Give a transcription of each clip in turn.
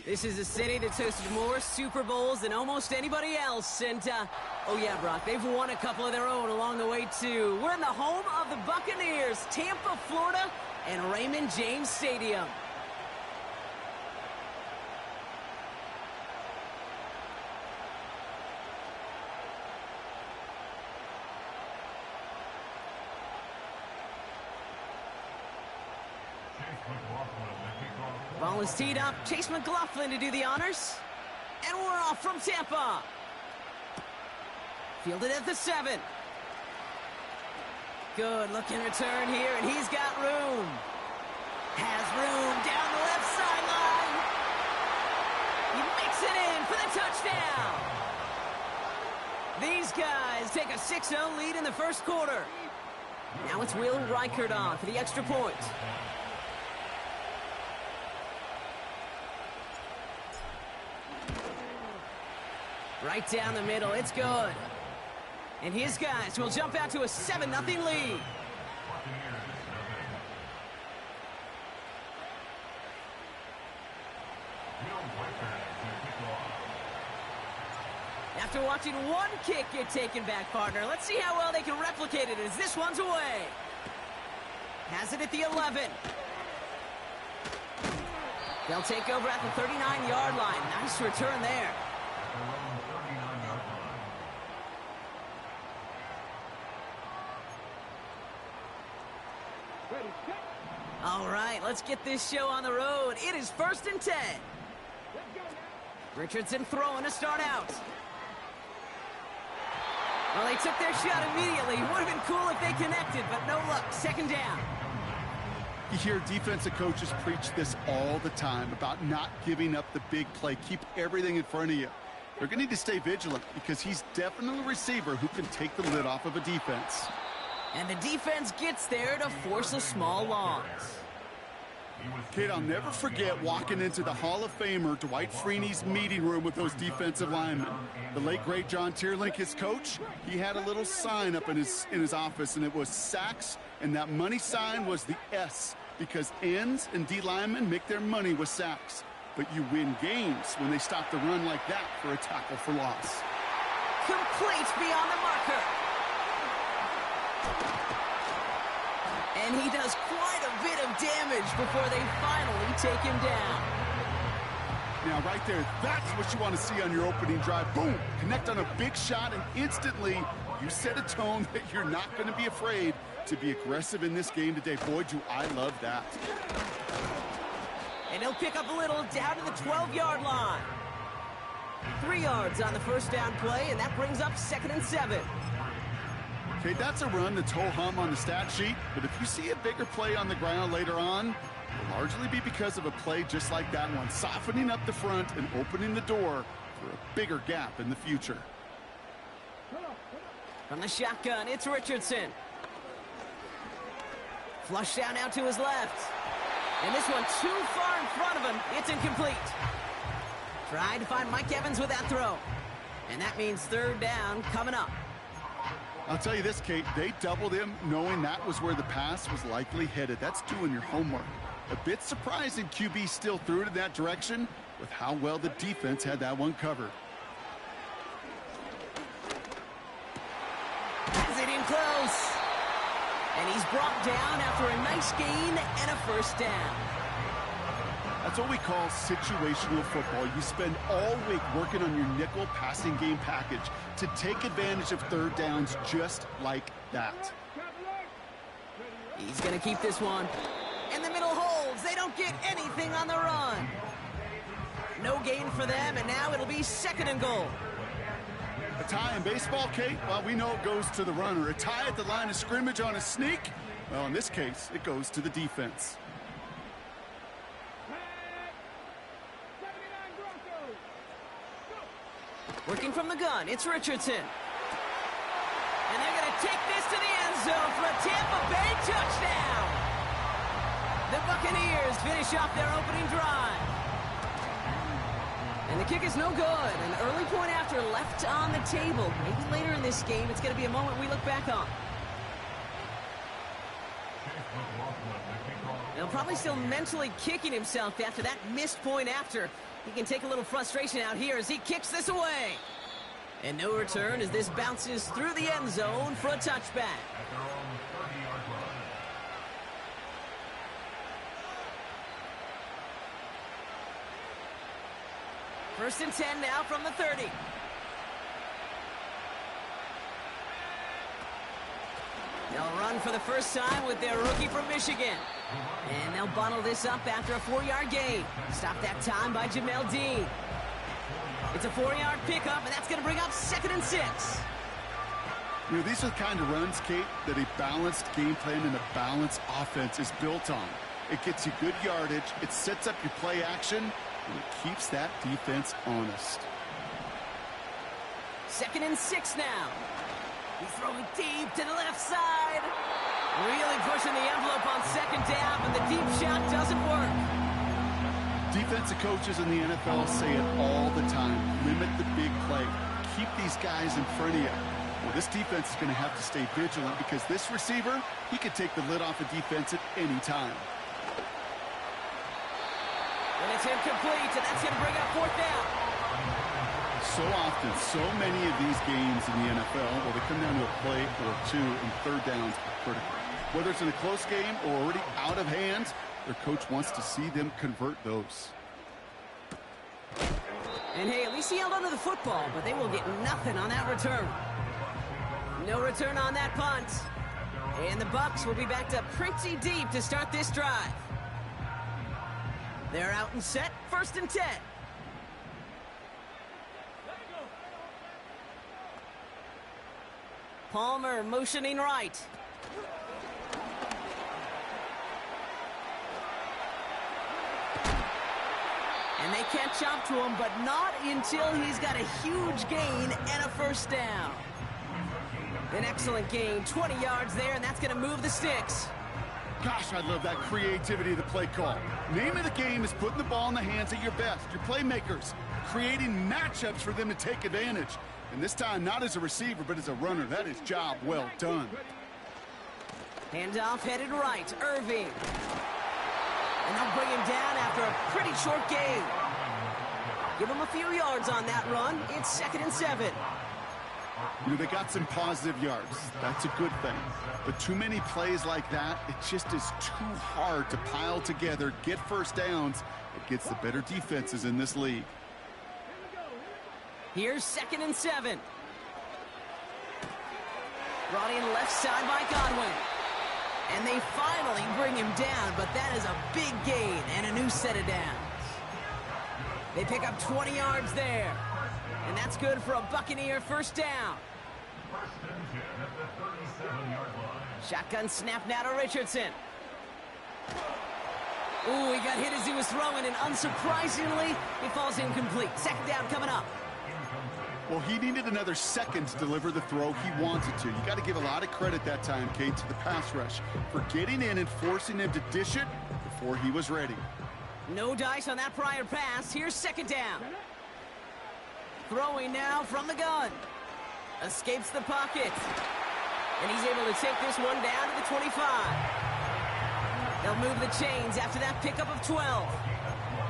This is a city that's hosted more Super Bowls than almost anybody else. And, oh yeah, Brock, they've won a couple of their own along the way, too. We're in the home of the Buccaneers, Tampa, Florida, and Raymond James Stadium. Ball is teed up. Chase McLaughlin to do the honors. And we're off from Tampa. Fielded at the 7. Good looking return here, and he's got room. Has room down the left sideline. He makes it in for the touchdown. These guys take a 6-0 lead in the first quarter. Now it's Will Reichert on for the extra point. Right down the middle, it's good. And his guys will jump out to a 7-0 lead. After watching one kick get taken back, partner, let's see how well they can replicate it as this one's away. Has it at the 11. They'll take over at the 39-yard line. Nice return there. All right, let's get this show on the road. It is 1st and 10. Richardson throwing to start out. Well, they took their shot immediately. Would have been cool if they connected, but no luck. 2nd down. You hear defensive coaches preach this all the time about not giving up the big play. Keep everything in front of you. They're going to need to stay vigilant because he's definitely a receiver who can take the lid off of a defense. And the defense gets there to force a small loss. Kate, I'll never forget walking into the Hall of Famer Dwight Freeney's meeting room with those defensive linemen. The late, great John Tierlink, his coach, he had a little sign up in his office, and it was sacks, and that money sign was the S, because ends and D linemen make their money with sacks. But you win games when they stop the run like that for a tackle for loss. Complete beyond the marker. And he does quite a bit of damage before they finally take him down. Now, right there, that's what you want to see on your opening drive. Boom! Connect on a big shot, and instantly you set a tone that you're not going to be afraid to be aggressive in this game today. Boy, do I love that. And he'll pick up a little down to the 12-yard line. 3 yards on the first down play, and that brings up 2nd and 7. Okay, that's a run that's ho-hum on the stat sheet, but if you see a bigger play on the ground later on, it'll largely be because of a play just like that one, softening up the front and opening the door for a bigger gap in the future. From the shotgun, it's Richardson. Flush down out to his left. And this one too far in front of him. It's incomplete. Tried to find Mike Evans with that throw. And that means 3rd down coming up. I'll tell you this, Kate, they doubled him knowing that was where the pass was likely headed. That's doing your homework. A bit surprising QB still threw it in that direction with how well the defense had that one covered. Has it in close. And he's brought down after a nice gain and a 1st down. That's what we call situational football. You spend all week working on your nickel passing game package to take advantage of 3rd downs just like that. He's going to keep this one. And the middle holds. They don't get anything on the run. No gain for them, and now it'll be 2nd and goal. A tie in baseball, Kate? Well, we know it goes to the runner. A tie at the line of scrimmage on a sneak? Well, in this case, it goes to the defense. Working from the gun, it's Richardson. And they're going to take this to the end zone for a Tampa Bay touchdown. The Buccaneers finish off their opening drive. And the kick is no good. An early point after left on the table. Maybe later in this game, it's going to be a moment we look back on. They'll probably still mentally kicking himself after that missed point after. He can take a little frustration out here as he kicks this away. And no return as this bounces through the end zone for a touchback. First and 10 now from the 30. They'll run for the first time with their rookie from Michigan. And they'll bottle this up after a 4-yard gain. Stop that time by Jamel Dean. It's a 4-yard pickup, and that's going to bring up 2nd and 6. You know, these are the kind of runs, Kate, that a balanced game plan and a balanced offense is built on. It gets you good yardage, it sets up your play action, and it keeps that defense honest. 2nd and 6 now. He's throwing deep to the left side. Really pushing the envelope on 2nd down, but the deep shot doesn't work. Defensive coaches in the NFL say it all the time. Limit the big play. Keep these guys in front of you. Well, this defense is going to have to stay vigilant because this receiver, he could take the lid off a defense at any time. And it's incomplete, and that's going to bring up 4th down. So often, so many of these games in the NFL, well, they come down to a play or two, and 3rd downs are critical. Whether it's in a close game or already out of hand, their coach wants to see them convert those. And hey, at least he held onto the football, but they will get nothing on that return. No return on that punt. And the Bucs will be backed up pretty deep to start this drive. They're out and set, 1st and 10. Palmer motioning right. And they catch up to him, but not until he's got a huge gain and a 1st down. An excellent gain, 20 yards there, and that's going to move the sticks. Gosh, I love that creativity of the play call. Name of the game is putting the ball in the hands of your best, your playmakers, creating matchups for them to take advantage. And this time, not as a receiver, but as a runner. That is job well done. Handoff headed right, Irving. And they'll bring him down after a pretty short gain. Give him a few yards on that run. It's 2nd and 7. You know, they got some positive yards. That's a good thing. But too many plays like that, it just is too hard to pile together, get 1st downs. It gets the better defenses in this league. Here's 2nd and 7. Brought in left side by Godwin. And they finally bring him down, but that is a big gain and a new set of downs. They pick up 20 yards there. And that's good for a Buccaneer 1st down. Shotgun snap now to Richardson. Ooh, he got hit as he was throwing, and unsurprisingly, he falls incomplete. 2nd down coming up. Well, he needed another second to deliver the throw he wanted to. You got to give a lot of credit that time, Kate, to the pass rush for getting in and forcing him to dish it before he was ready. No dice on that prior pass. Here's 2nd down. Throwing now from the gun. Escapes the pocket. And he's able to take this one down to the 25. They'll move the chains after that pickup of 12.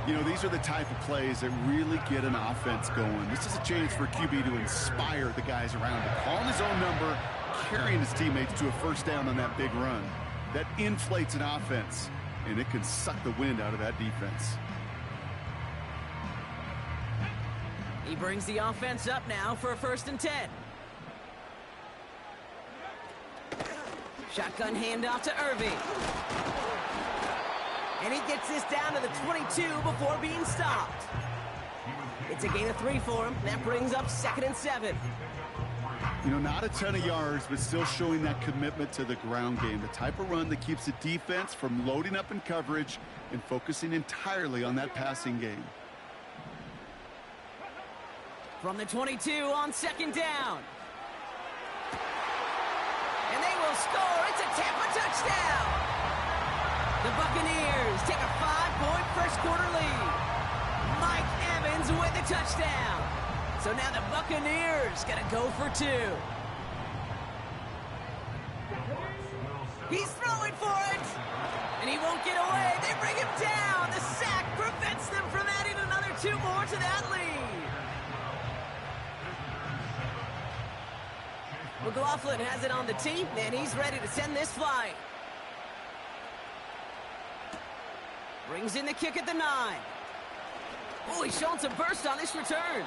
You know, these are the type of plays that really get an offense going. This is a chance for QB to inspire the guys around him. Calling his own number, carrying his teammates to a 1st down on that big run. That inflates an offense, and it can suck the wind out of that defense. He brings the offense up now for a 1st and 10. Shotgun handoff to Irving. And he gets this down to the 22 before being stopped. It's a gain of 3 for him. That brings up 2nd and 7. You know, not a ton of yards, but still showing that commitment to the ground game. The type of run that keeps the defense from loading up in coverage and focusing entirely on that passing game. From the 22 on 2nd down. And they will score. It's a Tampa touchdown. The Buccaneers take a 5-point 1st quarter lead. Mike Evans with the touchdown. So now the Buccaneers got to go for 2. He's throwing for it. And he won't get away. They bring him down. The sack prevents them from adding another 2 more to that lead. McLaughlin has it on the tee, and he's ready to send this flight. Brings in the kick at the 9. Oh, he's showing some burst on this return.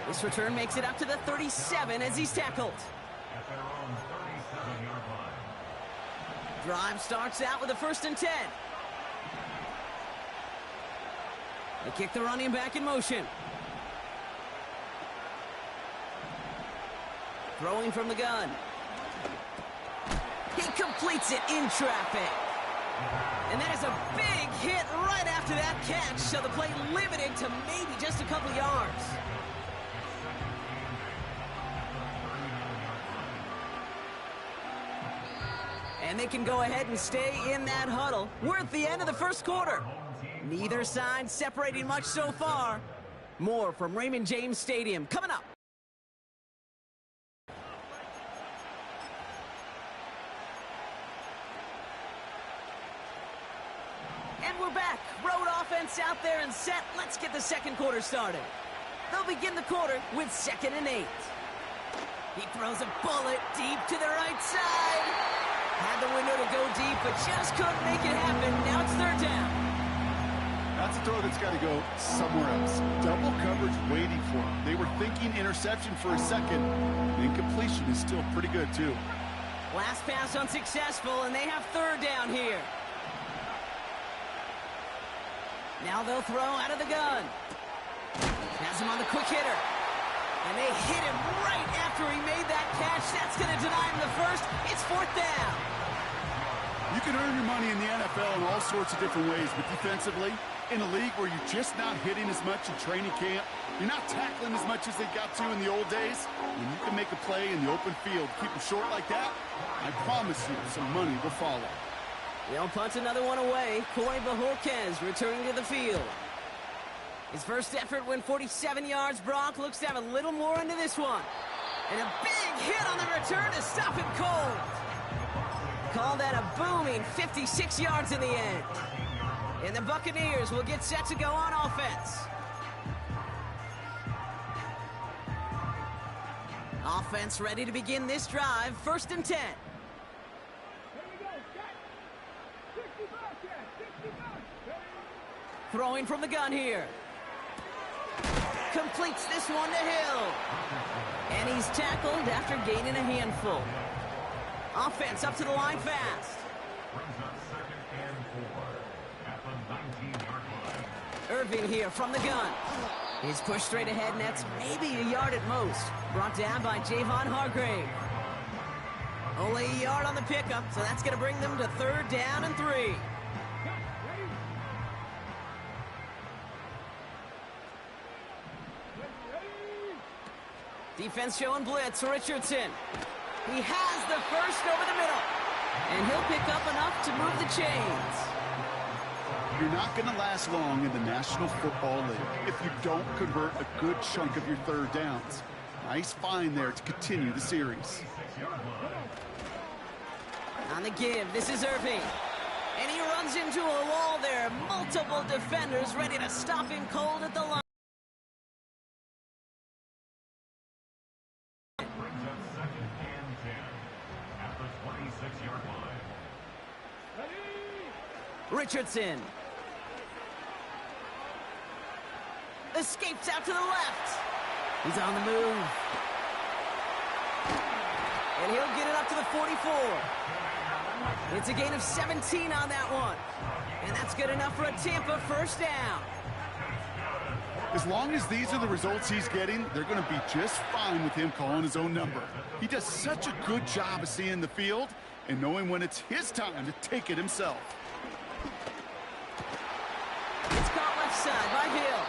This return makes it up to the 37 as he's tackled. Drive starts out with a 1st and 10. They kick the running back in motion. Throwing from the gun. He completes it in traffic. And that is a big hit right after that catch, so the play limited to maybe just a couple yards. And they can go ahead and stay in that huddle. We're at the end of the 1st quarter. Neither side separating much so far. More from Raymond James Stadium coming up. And we're back. Road offense out there and set. Let's get the 2nd quarter started. They'll begin the quarter with 2nd and 8. He throws a bullet deep to the right side. Had the window to go deep, but just couldn't make it happen. Now it's 3rd down. That's a throw that's got to go somewhere else. Double coverage waiting for him. They were thinking interception for a second. Incompletion is still pretty good, too. Last pass unsuccessful, and they have 3rd down here. Now they'll throw out of the gun. Has him on the quick hitter. And they hit him right after he made that catch. That's going to deny him the 1st. It's 4th down. You can earn your money in the NFL in all sorts of different ways, but defensively, in a league where you're just not hitting as much in training camp, you're not tackling as much as they got to in the old days, when you can make a play in the open field, keep them short like that, I promise you some money will follow. They'll punt another one away. Corey Bajorquez returning to the field. His first effort went 47 yards. Brock looks to have a little more into this one. And a big hit on the return to stop him cold. Call that a booming 56 yards in the end. And the Buccaneers will get set to go on offense. Offense ready to begin this drive. 1st and 10. Throwing from the gun here. Completes this one to Hill. And he's tackled after gaining a handful. Offense up to the line fast. Irving here from the gun. He's pushed straight ahead, and that's maybe a yard at most. Brought down by Javon Hargrave. Only a yard on the pickup, so that's going to bring them to 3rd down and 3. Defense showing blitz. Richardson. He has the 1st over the middle. And he'll pick up enough to move the chains. You're not going to last long in the National Football League if you don't convert a good chunk of your 3rd downs. Nice find there to continue the series. On the give, this is Irving. And he runs into a wall there. Multiple defenders ready to stop him cold at the line. Richardson. Escapes out to the left. He's on the move. And he'll get it up to the 44. It's a gain of 17 on that one. And that's good enough for a Tampa 1st down. As long as these are the results he's getting, they're going to be just fine with him calling his own number. He does such a good job of seeing the field and knowing when it's his time to take it himself. It's caught left side by Hill.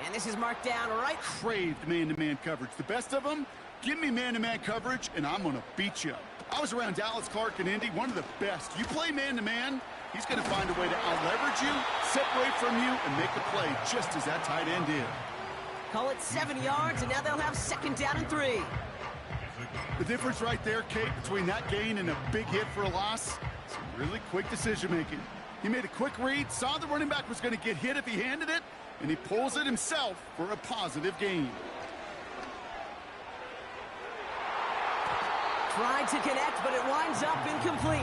And this is marked down right. Craved man-to-man coverage. The best of them, give me man-to-man coverage, and I'm going to beat you. I was around Dallas Clark and Indy, one of the best. You play man-to-man, he's going to find a way to out-leverage you, separate from you, and make a play just as that tight end did. Call it 7 yards, and now they'll have 2nd down and 3. The difference right there, Kate, between that gain and a big hit for a loss, some really quick decision-making. He made a quick read, saw the running back was going to get hit if he handed it, and he pulls it himself for a positive gain. Tried to connect, but it winds up incomplete.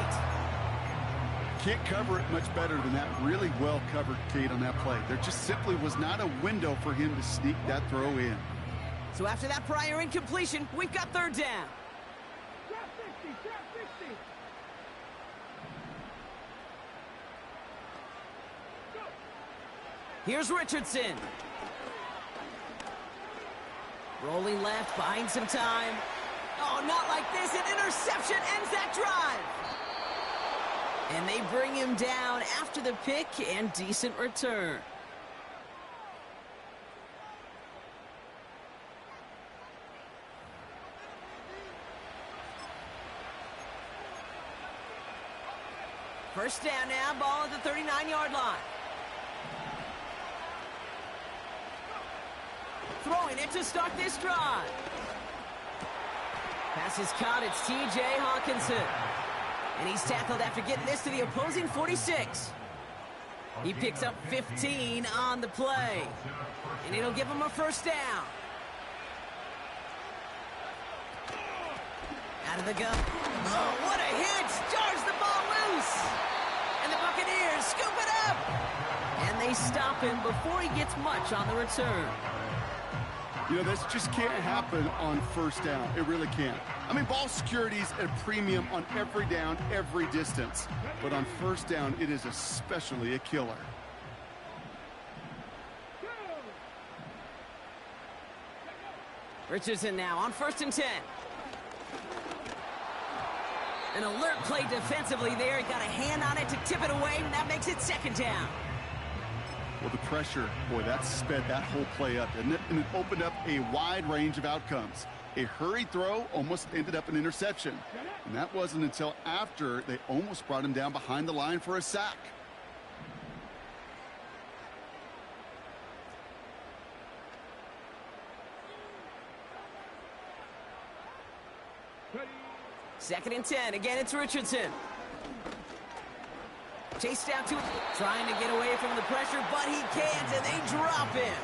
Can't cover it much better than that. Really well covered, Kate, on that play. There just simply was not a window for him to sneak that throw in. So after that prior incompletion, we've got third down. Here's Richardson. Rolling left, buying some time. Oh, not like this. An interception ends that drive. And they bring him down after the pick and decent return. First down now, ball at the 39-yard line. Throwing it to start this drive. Pass is caught. It's T.J. Hawkinson. And he's tackled after getting this to the opposing 46. He picks up 15 on the play. And it'll give him a first down. Out of the gun. Oh, what a hit! Jars the ball loose! And the Buccaneers scoop it up! And they stop him before he gets much on the return. You know, this just can't happen on first down. It really can't. I mean, ball security's at a premium on every down, every distance. But on first down, it is especially a killer. Richardson now on 1st and 10. An alert play defensively there. He got a hand on it to tip it away, and that makes it 2nd down. Well, the pressure, boy, that sped that whole play up, didn't it? And it opened up a wide range of outcomes. A hurried throw almost ended up an interception. And that wasn't until after they almost brought him down behind the line for a sack. Second and 10. Again, it's Richardson. Chased out to it, trying to get away from the pressure, but he can't, and they drop him.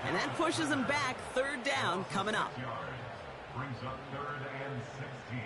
And that pushes him back. 3rd down coming up. Brings up 3rd and 16.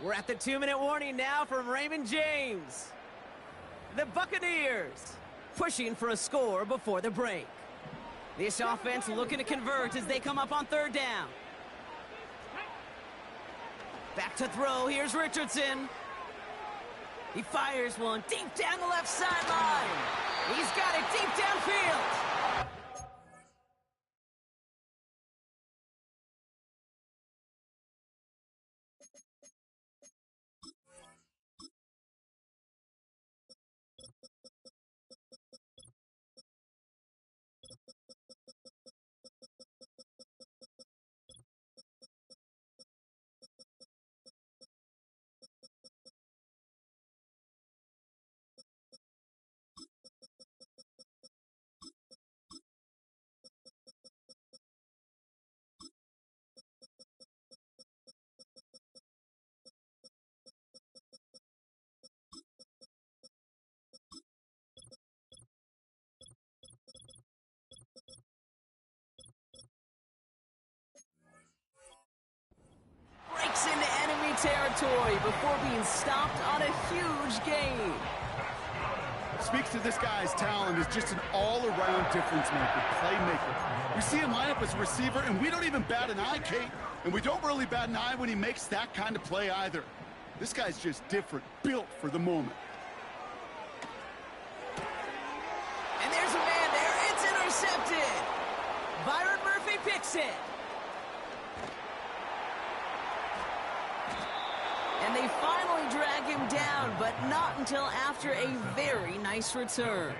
We're at the 2-minute warning now from Raymond James. The Buccaneers pushing for a score before the break. This offense looking to convert as they come up on 3rd down. Back to throw. Here's Richardson. He fires one deep down the left sideline. He's got it deep downfield. Breaks into enemy territory before being stopped on a huge gain. Speaks to this guy's talent as just an all-around difference maker, playmaker. We see him line up as a receiver, and we don't even bat an eye, Kate. And we don't really bat an eye when he makes that kind of play either. This guy's just different, built for the moment. And there's a man there. It's intercepted. Byron Murphy picks it. And they finally drag him down, but not until after a very nice return.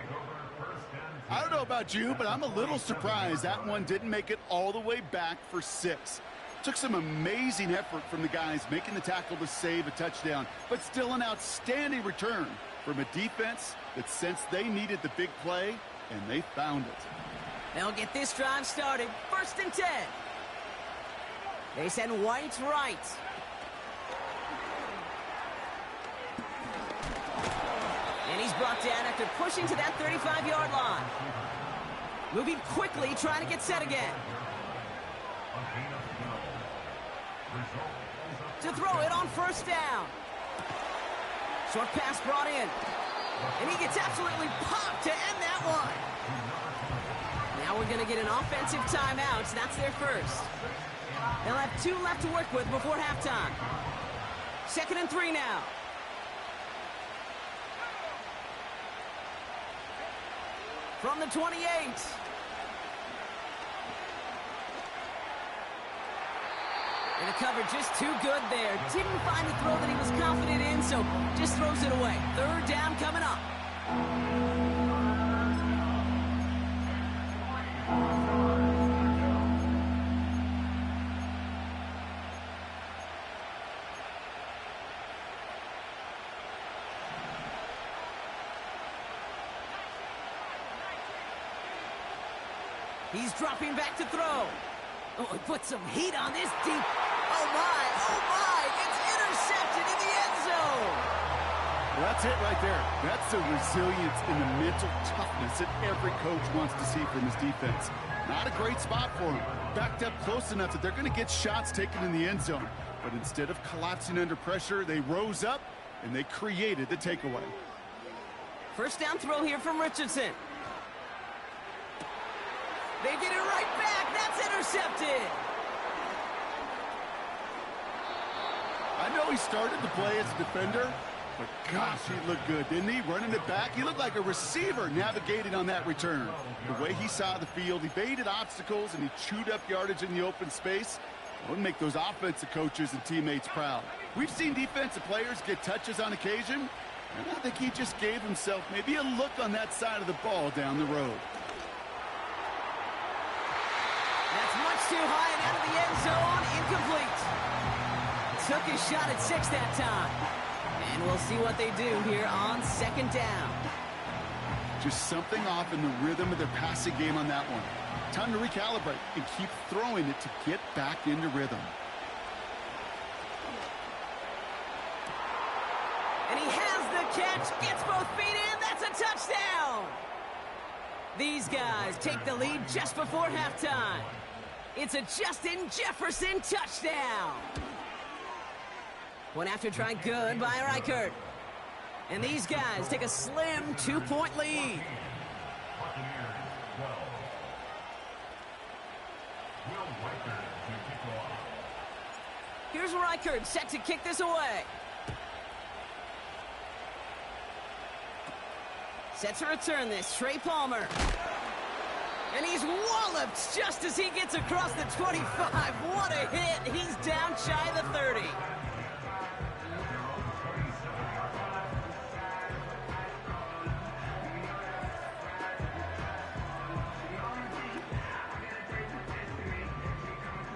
I don't know about you, but I'm a little surprised that one didn't make it all the way back for 6. Took some amazing effort from the guys making the tackle to save a touchdown, but still an outstanding return from a defense that sensed they needed the big play, and they found it. They'll get this drive started. 1st and 10. They send White right. And he's brought down after pushing to that 35-yard line. Moving quickly, trying to get set again. To throw it on 1st down. Short pass brought in. And he gets absolutely popped to end that one. Now we're going to get an offensive timeout. So that's their first. They'll have 2 left to work with before halftime. 2nd and 3 now. From the 28. And the cover just too good there. Didn't find a throw that he was confident in, so just throws it away. 3rd down coming up. He's dropping back to throw. Oh, he put some heat on this deep. Oh my, it's intercepted in the end zone. Well, that's it right there. That's the resilience and the mental toughness that every coach wants to see from his defense. Not a great spot for him. Backed up close enough that they're going to get shots taken in the end zone. But instead of collapsing under pressure, they rose up and they created the takeaway. 1st down throw here from Richardson. They get it right back. That's intercepted. I know he started the play as a defender, but gosh, he looked good, didn't he? Running it back, he looked like a receiver navigating on that return. The way he saw the field, he evaded obstacles, and he chewed up yardage in the open space. It would make those offensive coaches and teammates proud. We've seen defensive players get touches on occasion, and I think he just gave himself maybe a look on that side of the ball down the road. That's much too high and out of the end zone. Incomplete. Took his shot at 6 that time. And we'll see what they do here on 2nd down. Just something off in the rhythm of their passing game on that one. Time to recalibrate and keep throwing it to get back into rhythm. And he has the catch. Gets both feet in. That's a touchdown. These guys take the lead just before halftime. It's a Justin Jefferson touchdown. One after try good by Reichert. And these guys take a slim 2-point lead. Here's Reichert set to kick this away. Set to return this, Trey Palmer. And he's walloped just as he gets across the 25. What a hit. He's down shy of the 30.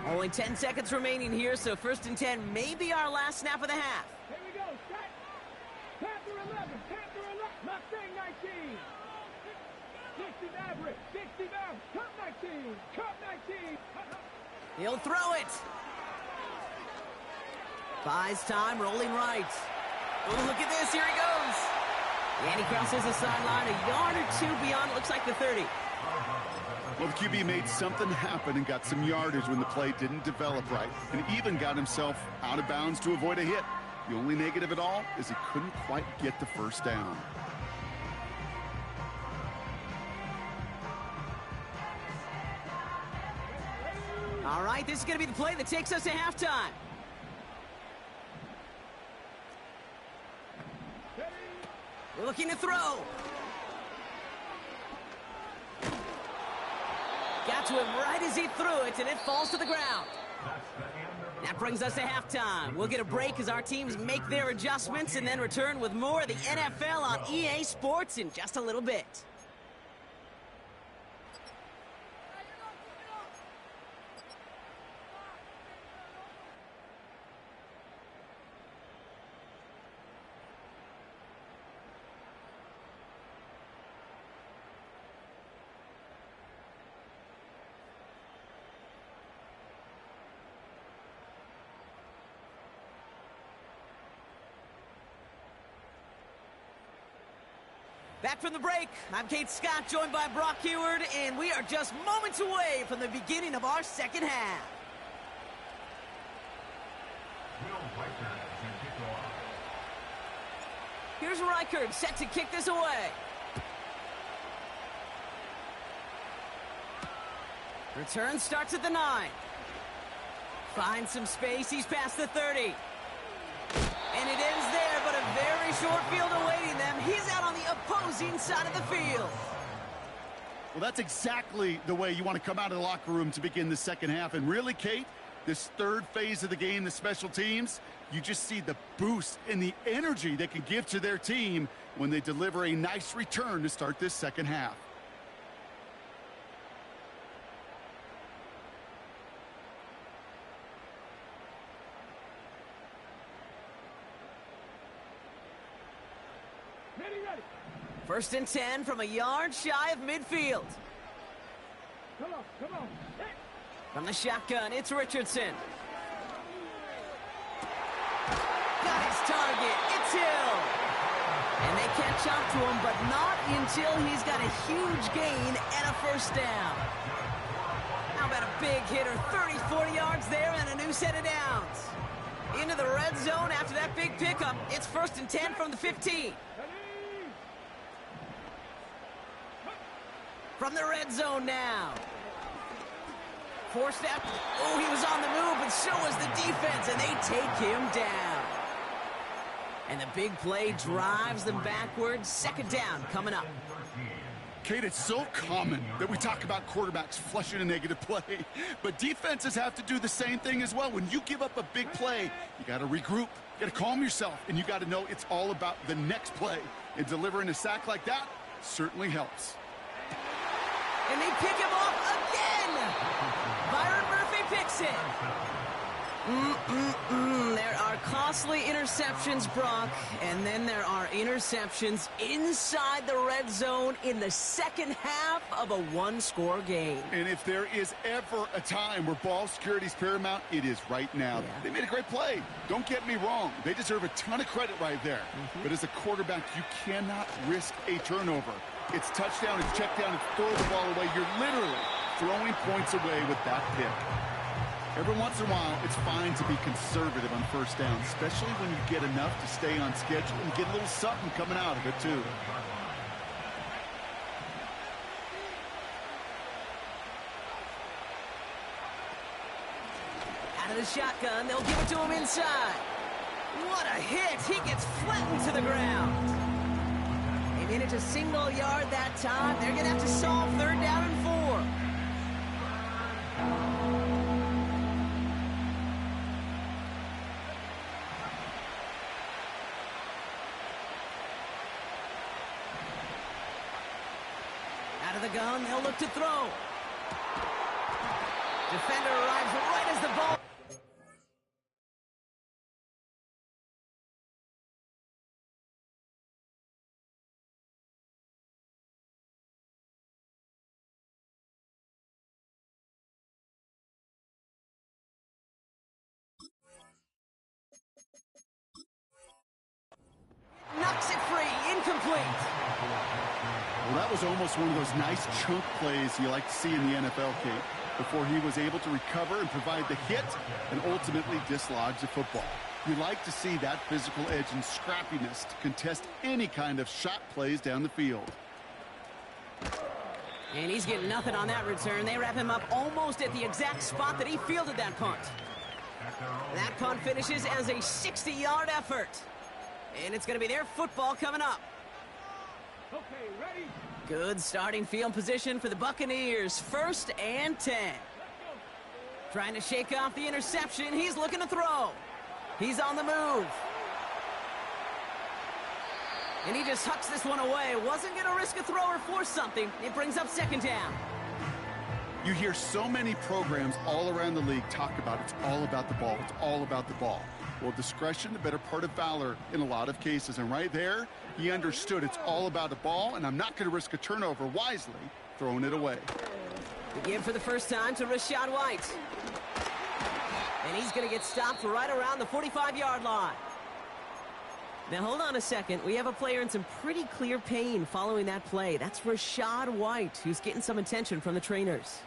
Only 10 seconds remaining here, so 1st and 10 may be our last snap of the half. Here we go, set. Panther 11, Panther 11, Mustang 19. 60 Maverick, 60 Maverick, Cup 19, Cup 19. He'll throw it. Buys time, rolling right. Oh, look at this, here he goes. And he crosses the sideline a yard or 2 beyond, it looks like the 30. Well, the QB made something happen and got some yardage when the play didn't develop right, and even got himself out of bounds to avoid a hit. The only negative at all is he couldn't quite get the 1st down. All right, this is going to be the play that takes us to halftime. We're looking to throw. Got to him right as he threw it, and it falls to the ground. That brings us to halftime. We'll get a break as our teams make their adjustments and then return with more of the NFL on EA Sports in just a little bit. Back from the break, I'm Kate Scott, joined by Brock Heward, and we are just moments away from the beginning of our second half. Here's Reichert set to kick this away. Return starts at the 9. Finds some space, he's past the 30. And it ends there, but a very short field awaiting them. He's out on the opposing side of the field. Well, that's exactly the way you want to come out of the locker room to begin the second half. And really, Kate, this third phase of the game, the special teams, you just see the boost and the energy they can give to their team when they deliver a nice return to start this second half. First and 10 from a yard shy of midfield. Come on. Hey. From the shotgun, it's Richardson. Got his target. It's Hill. And they catch up to him, but not until he's got a huge gain and a first down. How about a big hitter? 30, 40 yards there and a new set of downs. Into the red zone after that big pickup. It's first and 10 from the 15. From the red zone now. Forced out. Oh, he was on the move, but so was the defense, and they take him down. And the big play drives them backwards. Second down coming up. Kate, it's so common that we talk about quarterbacks flushing a negative play, but defenses have to do the same thing as well. When you give up a big play, you got to regroup, you got to calm yourself, and you got to know it's all about the next play. And delivering a sack like that certainly helps. And they pick him off again. Byron Murphy picks it. There are costly interceptions, Brock, and then there are interceptions inside the red zone in the second half of a one-score game. And if there is ever a time where ball security is paramount, it is right now. Yeah. They made a great play. Don't get me wrong. They deserve a ton of credit right there. But as a quarterback, you cannot risk a turnover. It's touchdown, it's check down, it's throw the ball away. You're literally throwing points away with that pick. Every once in a while, it's fine to be conservative on first down, especially when you get enough to stay on schedule and get a little something coming out of it, too. Out of the shotgun, they'll give it to him inside. What a hit! He gets flattened to the ground. They made it to single yard that time. They're going to have to solve third down and 4. Out of the gun, they'll look to throw. Defender arrives right as the ball. Knocks it free, incomplete. Well, that was almost one of those nice chunk plays you like to see in the NFL, Kate, before he was able to recover and provide the hit and ultimately dislodge the football. You like to see that physical edge and scrappiness to contest any kind of shot plays down the field. And he's getting nothing on that return. They wrap him up almost at the exact spot that he fielded that punt. That punt finishes as a 60-yard effort. And it's going to be their football coming up. Okay, ready? Good starting field position for the Buccaneers. First and 10. Trying to shake off the interception. He's looking to throw. He's on the move. And he just hucks this one away. Wasn't going to risk a throw or force something. It brings up second down. You hear so many programs all around the league talk about it's all about the ball. It's all about the ball. Well, discretion, the better part of valor in a lot of cases. And right there, he understood it's all about the ball, and I'm not going to risk a turnover, wisely throwing it away. The give for the first time to Rachaad White. And he's going to get stopped right around the 45-yard line. Now, hold on a second. We have a player in some pretty clear pain following that play. That's Rashad White, who's getting some attention from the trainers.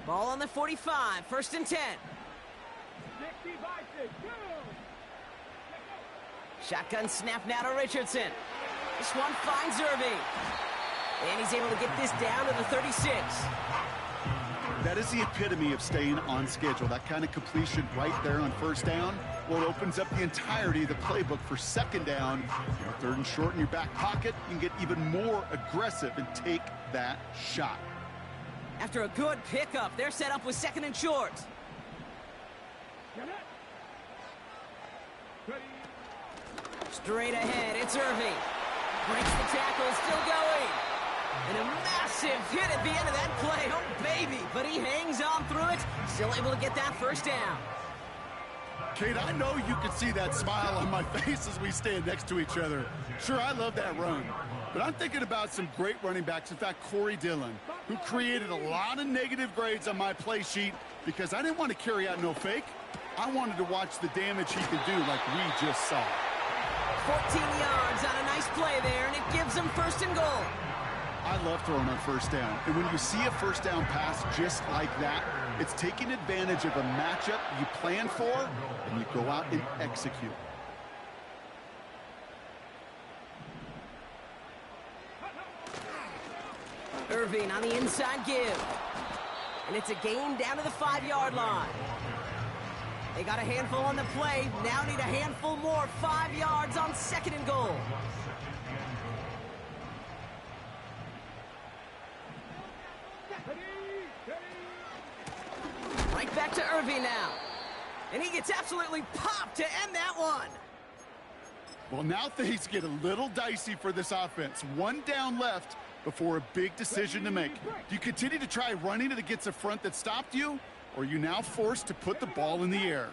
Ball on the 45, 1st and 10. Shotgun snap now to Richardson. This one finds Irving. And he's able to get this down to the 36. That is the epitome of staying on schedule. That kind of completion right there on 1st down. Well, it opens up the entirety of the playbook for 2nd down. 3rd and short in your back pocket, you can get even more aggressive and take that shot. After a good pickup, they're set up with 2nd and short. Straight ahead, it's Irving. Breaks the tackle, still going. And a massive hit at the end of that play. Oh, baby. But he hangs on through it. Still able to get that 1st down. Kate, I know you can see that smile on my face as we stand next to each other. Sure, I love that run. But I'm thinking about some great running backs. In fact, Corey Dillon, who created a lot of negative grades on my play sheet because I didn't want to carry out no fake. I wanted to watch the damage he could do like we just saw. 14 yards on a nice play there, and it gives him 1st and goal. I love throwing on 1st down. And when you see a 1st down pass just like that, it's taking advantage of a matchup you plan for, and you go out and execute. Irving on the inside give. And it's a gain down to the 5-yard line. They got a handful on the play. Now need a handful more. 5 yards on 2nd and goal. Right back to Irving now. And he gets absolutely popped to end that one. Well, now things get a little dicey for this offense. 1 down left before a big decision to make. Do you continue to try running it against a front that stopped you, or are you now forced to put the ball in the air?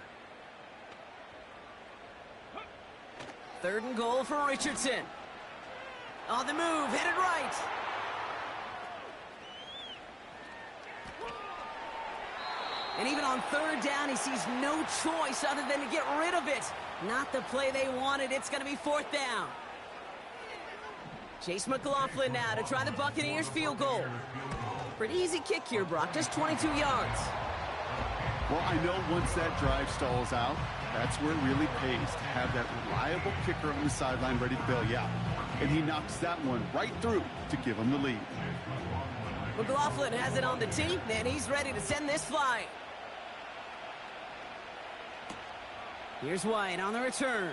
3rd and goal for Richardson. On the move, headed right. And even on 3rd down, he sees no choice other than to get rid of it. Not the play they wanted. It's going to be 4th down. Chase McLaughlin now to try the Buccaneers field goal. Pretty easy kick here, Brock. Just 22 yards. Well, I know once that drive stalls out, that's where it really pays to have that reliable kicker on the sideline ready to bail you out. And he knocks that one right through to give him the lead. McLaughlin has it on the tee, and he's ready to send this flying. Here's White on the return.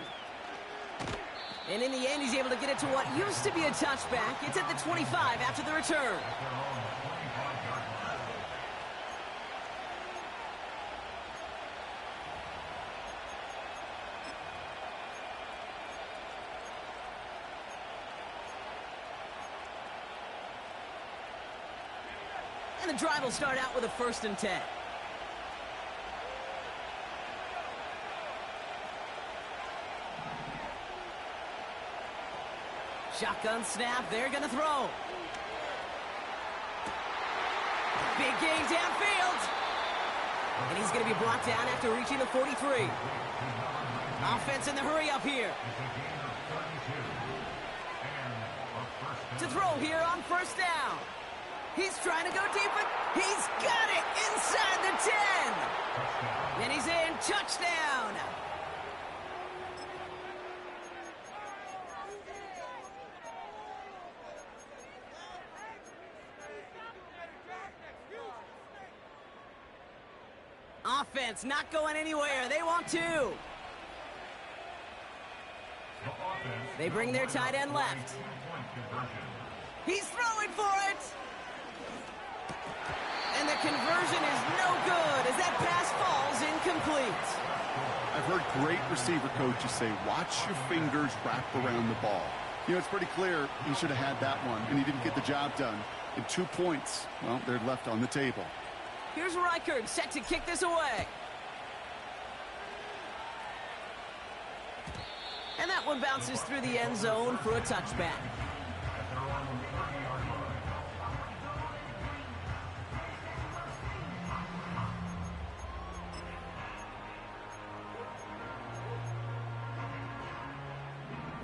And in the end, he's able to get it to what used to be a touchback. It's at the 25 after the return. And the drive will start out with a 1st and 10. Shotgun snap, they're going to throw. Big gain downfield. And he's going to be brought down after reaching the 43. Offense in the hurry up here. To throw here on 1st down. He's trying to go deep, but he's got it inside the 10. And he's in. Touchdown. Offense not going anywhere. They want to. They bring their tight end left. He's throwing for it. And the conversion is no good as that pass falls incomplete. I've heard great receiver coaches say, watch your fingers wrap around the ball. You know, it's pretty clear he should have had that one, and he didn't get the job done. And 2 points, well, they're left on the table. Here's Reichard set to kick this away. And that one bounces through the end zone for a touchback.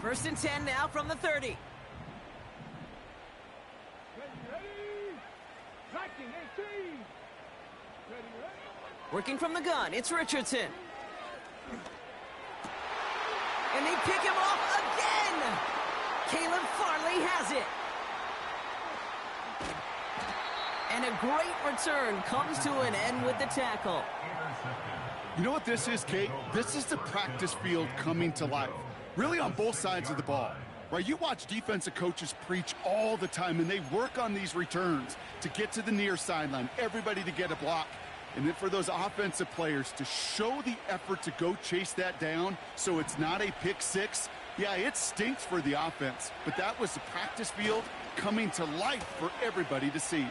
First and 10 now from the 30. Working from the gun, it's Richardson. And they pick him off again! Caleb Farley has it. And a great return comes to an end with the tackle. You know what this is, Kate? This is the practice field coming to life. Really on both sides of the ball. Right, you watch defensive coaches preach all the time, and they work on these returns to get to the near sideline, everybody to get a block. And then for those offensive players to show the effort to go chase that down so it's not a pick six, yeah, it stinks for the offense. But that was the practice field coming to life for everybody to see.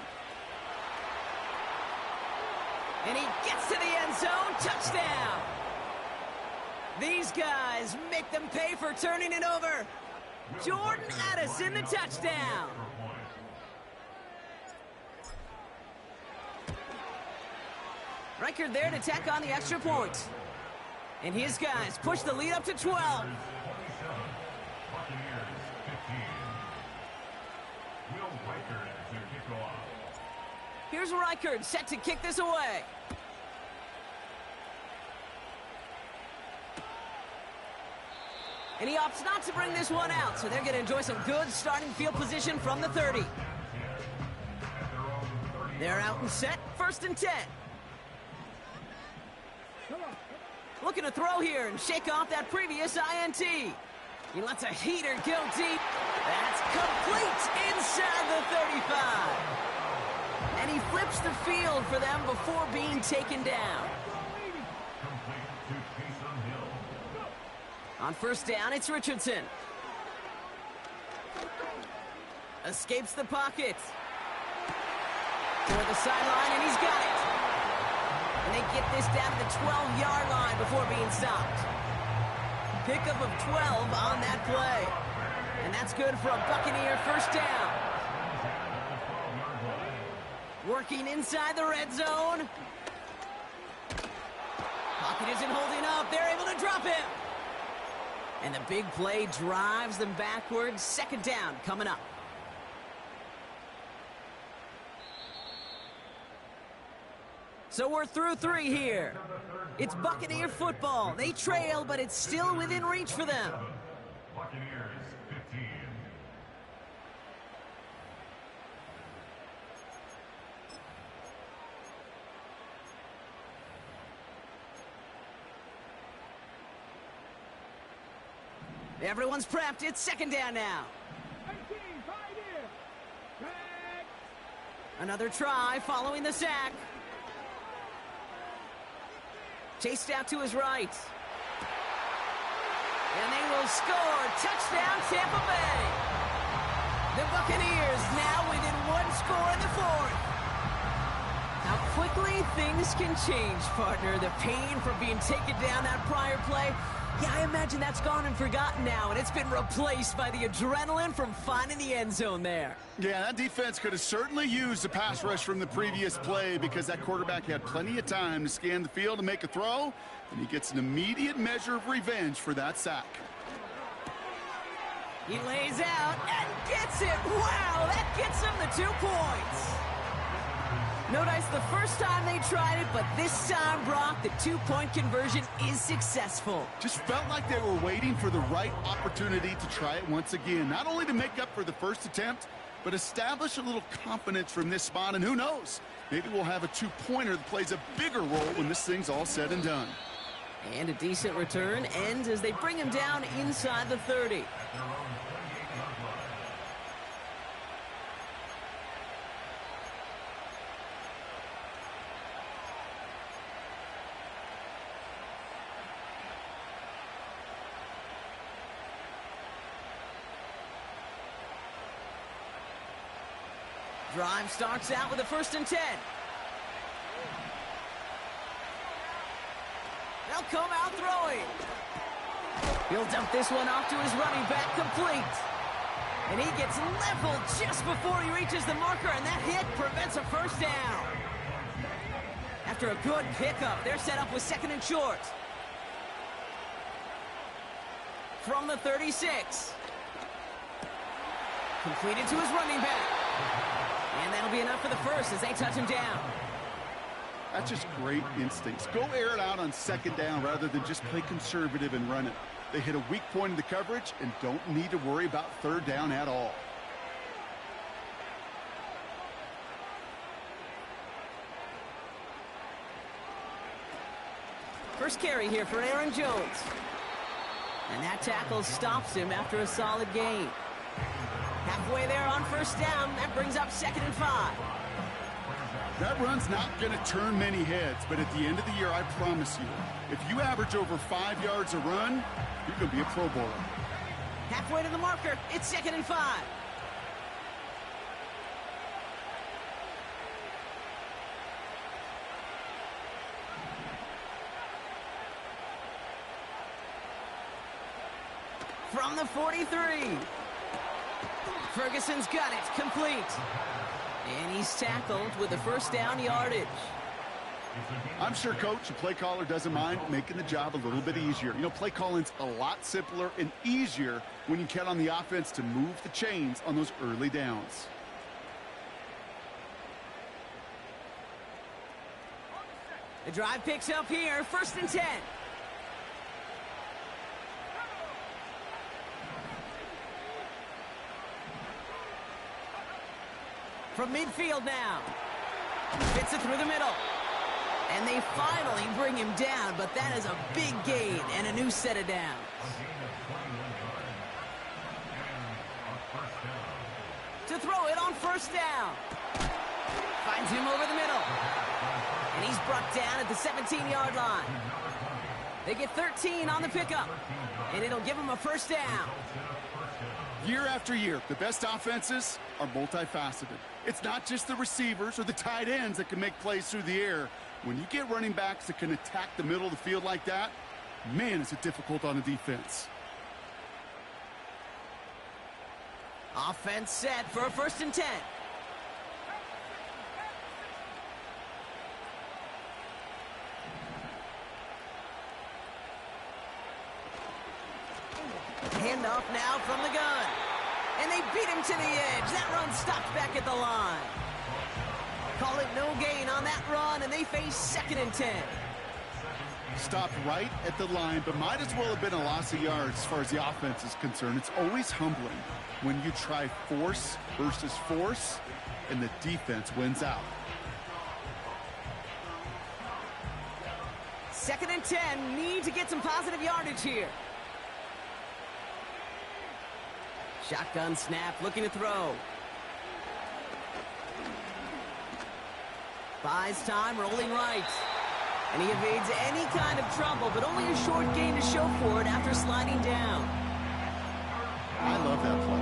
And he gets to the end zone, touchdown! These guys make them pay for turning it over. Jordan Addison, the touchdown. Reichard there to tack on the extra point. And his guys push the lead up to 12. Here's Reichard set to kick this away. And he opts not to bring this one out, so they're going to enjoy some good starting field position from the 30. They're out and set, first and 10. Looking to throw here and shake off that previous INT. He lets a heater go deep. That's complete inside the 35. And he flips the field for them before being taken down. On first down, it's Richardson. Escapes the pocket. Toward the sideline, and he's got it. And they get this down to the 12-yard line before being stopped. Pickup of 12 on that play. And that's good for a Buccaneer first down. Working inside the red zone. Pocket isn't holding up. They're able to drop him. And the big play drives them backwards. Second down coming up. So we're through three here. It's Buccaneer football. They trail, but it's still within reach for them. Buccaneers 15. Everyone's prepped. It's second down now. Another try following the sack. Chased out to his right. And they will score. Touchdown, Tampa Bay. The Buccaneers now within one score in the fourth. How quickly things can change, partner. The pain from being taken down that prior play. Yeah, I imagine that's gone and forgotten now, and it's been replaced by the adrenaline from finding the end zone there. Yeah, that defense could have certainly used the pass rush from the previous play because that quarterback had plenty of time to scan the field and make a throw, and he gets an immediate measure of revenge for that sack. He lays out and gets it. Wow, that gets him the 2 points. No dice the first time they tried it, but this time, Brock, the 2-point conversion is successful. Just felt like they were waiting for the right opportunity to try it once again. Not only to make up for the first attempt, but establish a little confidence from this spot. And who knows, maybe we'll have a 2-pointer that plays a bigger role when this thing's all said and done. And a decent return ends as they bring him down inside the 30. Drive starts out with a first and 10. They'll come out throwing. He'll dump this one off to his running back, complete. And he gets leveled just before he reaches the marker, and that hit prevents a first down. After a good pickup, they're set up with second and short. from the 36. Completed to his running back. And that'll be enough for the first as they touch him down. That's just great instincts. Go air it out on second down rather than just play conservative and run it. They hit a weak point in the coverage and don't need to worry about third down at all. First carry here for Aaron Jones. And that tackle stops him after a solid gain. Halfway there on first down. That brings up 2nd and 5. That run's not going to turn many heads, but at the end of the year, I promise you, if you average over 5 yards a run, you're going to be a Pro Bowler. Halfway to the marker. It's 2nd and 5. From the 43. Ferguson's got it. Complete. And he's tackled with the first down yardage. I'm sure coach, the play caller, doesn't mind making the job a little bit easier. You know, play calling's a lot simpler and easier when you count on the offense to move the chains on those early downs. The drive picks up here. 1st and 10. From midfield now. Fits it through the middle. And they finally bring him down, but that is a big gain and a new set of downs. To throw it on first down. Finds him over the middle. And he's brought down at the 17-yard line. They get 13 on the pickup. And it'll give them a first down. Year after year, the best offenses are multifaceted. It's not just the receivers or the tight ends that can make plays through the air. When you get running backs that can attack the middle of the field like that, man, is it difficult on a defense. Offense set for a 1st and 10. Handoff now from the gun. And they beat him to the edge. That run stopped back at the line. Call it no gain on that run, and they face 2nd and 10. Stopped right at the line, but might as well have been a loss of yards as far as the offense is concerned. It's always humbling when you try force versus force, and the defense wins out. 2nd and 10. Need to get some positive yardage here. Shotgun snap, looking to throw. Buys time, rolling right. And he evades any kind of trouble, but only a short gain to show for it after sliding down. I love that play.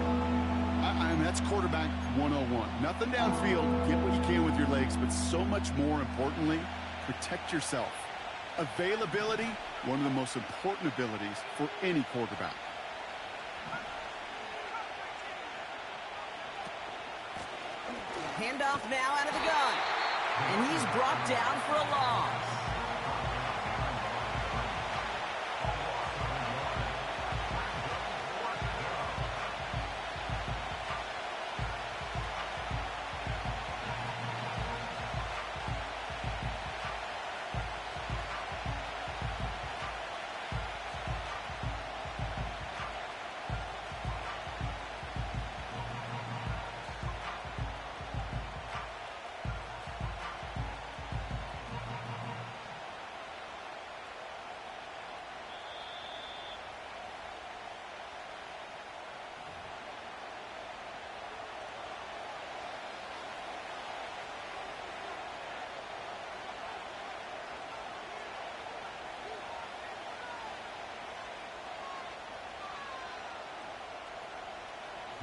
I mean, that's quarterback 101. Nothing downfield, get what you can with your legs, but so much more importantly, protect yourself. Availability, one of the most important abilities for any quarterback. Handoff now out of the gun. And he's brought down for a loss.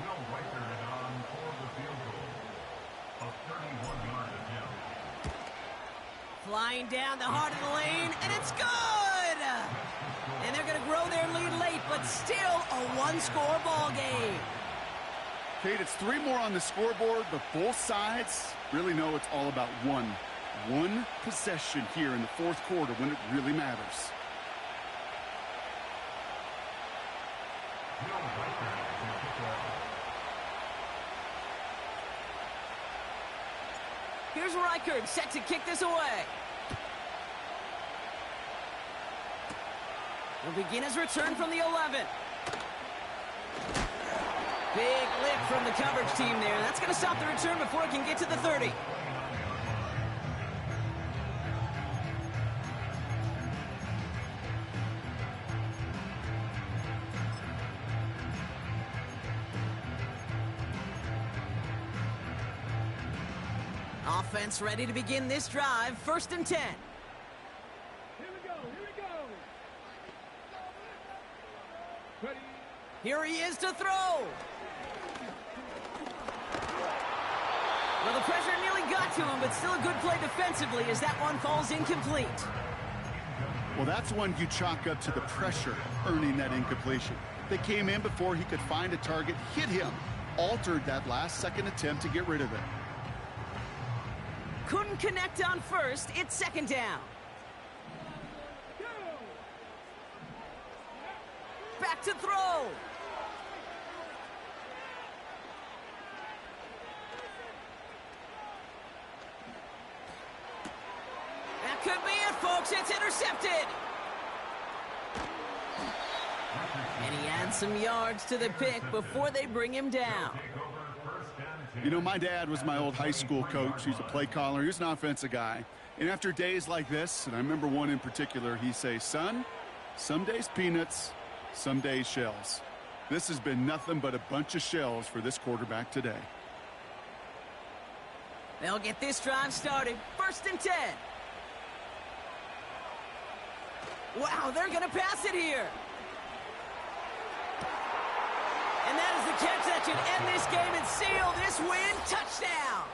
Will Riker it on for the field goal. A 31-yard attempt. Flying down the heart of the lane, and it's good! And they're going to grow their lead late, but still a one-score ball game. Kate, it's 3 more on the scoreboard, but both sides really know it's all about one possession here in the 4th quarter when it really matters. Here's Reichert, set to kick this away. He'll begin his return from the 11. Big lift from the coverage team there. That's going to stop the return before it can get to the 30. Offense ready to begin this drive. 1st and 10. Here we go, here we go. Ready. Here he is to throw. Well, the pressure nearly got to him, but still a good play defensively as that one falls incomplete. Well, that's one you chalk up to the pressure earning that incompletion. They came in before he could find a target, hit him, altered that last-second attempt to get rid of it. Couldn't connect on 1st. It's 2nd down. Go. Back to throw. That could be it, folks. It's intercepted. And he adds some yards to the pick before they bring him down. You know, my dad was my old high school coach. He's a play caller. He was an offensive guy. And after days like this, and I remember one in particular, he'd say, son, some days peanuts, some days shells. This has been nothing but a bunch of shells for this quarterback today. They'll get this drive started. 1st and 10. Wow, they're going to pass it here. And that is the catch that should end this game and seal this win. Touchdown.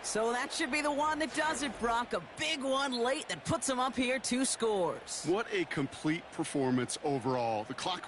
So that should be the one that does it, Brock. A big one late that puts them up here 2 scores. What a complete performance overall. The clock